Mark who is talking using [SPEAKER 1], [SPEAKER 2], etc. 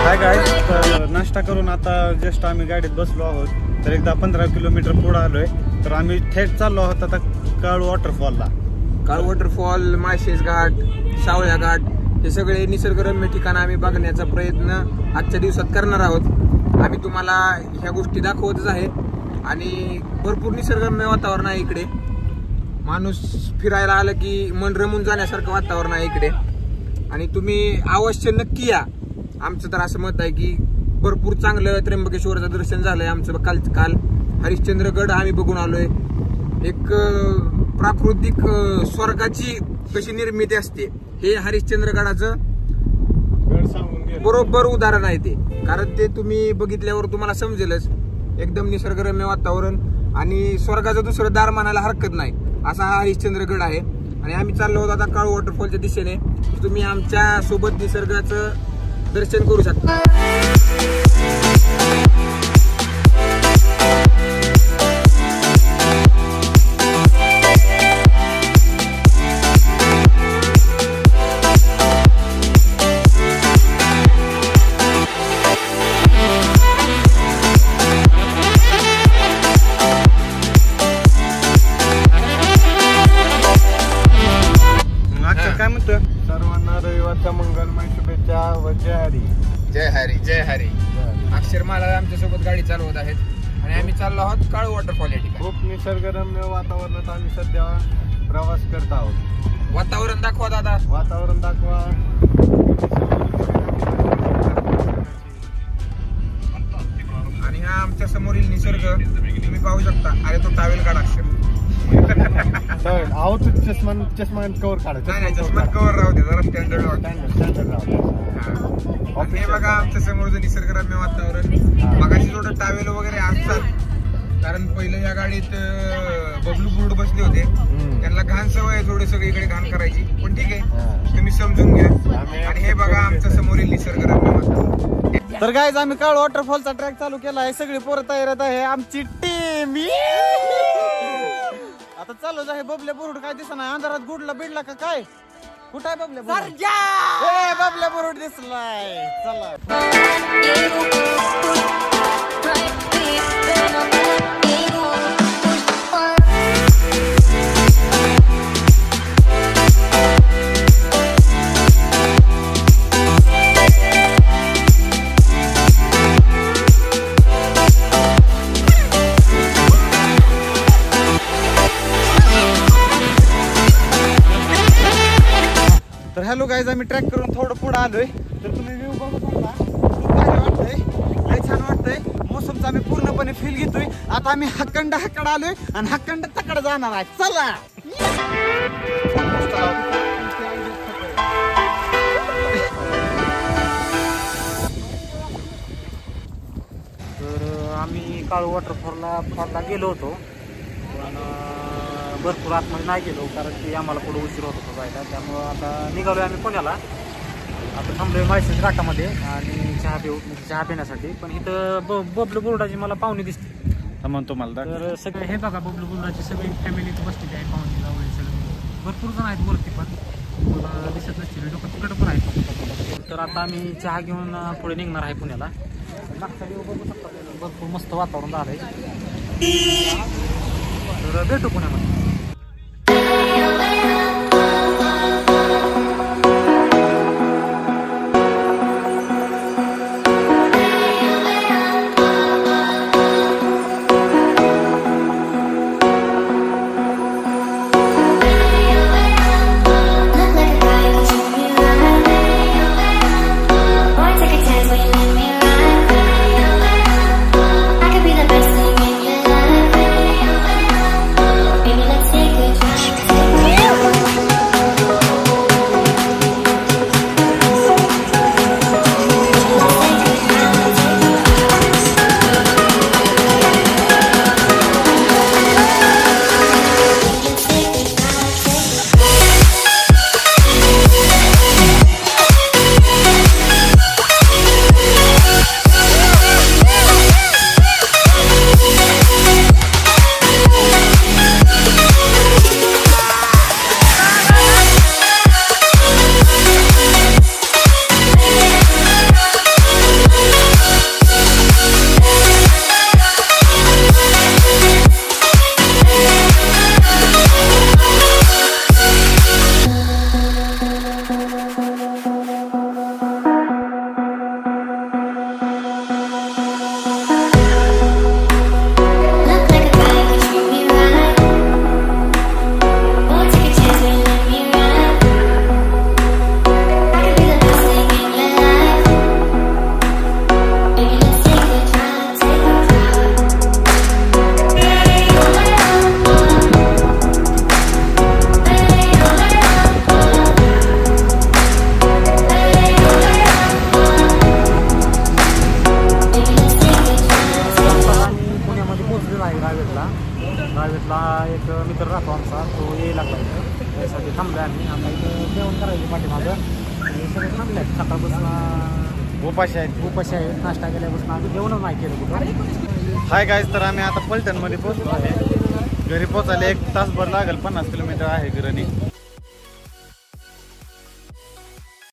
[SPEAKER 1] काय काय नाश्ता करून आता जस्ट आम्ही गाडीत बसलो आहोत. तर एकदा 15 किलोमीटर पुढे आलोय. तर आम्ही थेट चाललो आहोत आता काळू वॉटरफॉलला.
[SPEAKER 2] काळू वॉटरफॉल, माळशेज घाट, सावळ्या घाट हे सगळे निसर्गरम्य ठिकाणं आम्ही बघण्याचा प्रयत्न आजच्या दिवसात करणार आहोत. आम्ही तुम्हाला ह्या गोष्टी दाखवतच आहे आणि भरपूर निसर्गरम्य वातावरण आहे इकडे. माणूस फिरायला आलं की मन रमून जाण्यासारखं वातावरण आहे इकडे आणि तुम्ही अवश्य नक्की या. आमचं तर असं मत आहे की भरपूर चांगलं त्र्यंबकेश्वरचं दर्शन झालंय आमचं. काल हरिश्चंद्रगड आम्ही बघून आलोय. एक प्राकृतिक स्वर्गाची कशी निर्मिती असते हे हरिश्चंद्रगडाचं बरोबर उदाहरण आहे ते. कारण ते तुम्ही बघितल्यावर तुम्हाला समजेलच. एकदम निसर्गरम्य वातावरण आणि स्वर्गाचं दुसरं दार मानायला हरकत नाही असा हा हरिश्चंद्रगड आहे. आणि आम्ही चाललो होतो आता काळू वॉटरफॉलच्या दिशेने. तुम्ही आमच्या सोबत निसर्गाचं दर्शन करू शकता.
[SPEAKER 1] काय म्हणतोय?
[SPEAKER 3] सर्वांना रविवारच्या मंगलमय शुभेच्छा व जय हरी.
[SPEAKER 2] जय हरी, जय हरी. अक्षरमाला आमच्या सोबत गाडी चालवत आहेत आणि आम्ही चाललो आहोत काळू वॉटरफॉल या ठिकाणी.
[SPEAKER 3] खूप निसर्गरम्य वातावरणात आम्ही सध्या प्रवास करत आहोत.
[SPEAKER 2] वातावरण दाखवा दादा.
[SPEAKER 3] वातावरण दाखवा.
[SPEAKER 2] आणि हा आमच्या समोरील निसर्ग तुम्ही पाहू शकता. अरे तो टावेल काढा अक्षर.
[SPEAKER 3] आहोत चष्मा कवर काढा.
[SPEAKER 2] नाही चष्मा कवर राहू दे जरा स्टँडर्ड हे बघा आमच्या समोरचं निसर्गरम्य वातावरण. मगाशी थोडं टावेल वगैरे असतात कारण पहिलं या गाडीत बबलू बुरुड बसले होते. त्यांना घाण सवय आहे थोडी सगळीकडे घाण करायची. पण ठीक आहे तुम्ही समजून घ्या. आणि हे बघा आमच्या समोरील निसर्गरम्य वातावरण.
[SPEAKER 1] तर गाईज आम्ही काळू वॉटरफॉलचा ट्रॅक चालू केला आहे. सगळी पोरं तयार आहे. आमची टीम आता चालू आहे. बबल्या बुरुड काय दिसत नाही. अंधारात गुडला बिडला का काय? कुठं आहे बबल्या बुरुड? बबल्या बुरुड दिसलाय. चला तर हॅलो गाईज आम्ही ट्रॅक करून थोडं पुढे आलोय. तर तुम्ही व्ह्यू बघू शकता. खूप भारी वाटतंय. लय छान वाटतंय. मोसमचा आम्ही पूर्णपणे फील घेतोय. आता आम्ही हक्कंड आलोय आणि हक्कंड तकडे जाणार आहे. चला तर आम्ही काळू वॉटरफॉलला गेलो होतो पण भरपूर आतमध्ये नाही गेलो कारण की आम्हाला पुढे उशीर होत होता जायला. त्यामुळं आता निघालोय आम्ही पुण्याला. आता थांबलोय माळशेज घाटामध्ये आणि चहा पिण्यासाठी. पण इथं बबलू बुरुडाची मला पाहुणे दिसते म्हणतो मला. तर सगळे हे बघा बबलू बुरुडाची सगळी फॅमिली बसलेली आहे. पाहुणे जावळे सगळे भरपूर जण आहेत वरती पण मला दिसत नसतील. लोक तिकडं पण आहेत. तर आता आम्ही चहा घेऊन पुढे निघणार आहे पुण्याला. मागच्या दिवस बघू शकता भरपूर मस्त वातावरण झालंय. तर भेटू पुण्यामध्ये.
[SPEAKER 4] Baby,
[SPEAKER 1] एक मित्र राहतो आमचा, तो येईल आता इथं त्यासाठी थांबलो आम्ही. आता इथं जेवण करायचं पाठीमागं हे सगळे थांबले आहेत. सकाळपासून
[SPEAKER 3] उपाशी आहेत.
[SPEAKER 1] उपाशी आहेत. नाश्ता केल्यापासून आम्ही जेवणच नाही केलं कुठं.
[SPEAKER 3] हाय गाईज, तर आम्ही आता पलटणमध्ये पोहोचलो आहे. घरी पोहोचायला 1 तासभर लागेल. 50 किलोमीटर आहे घरी.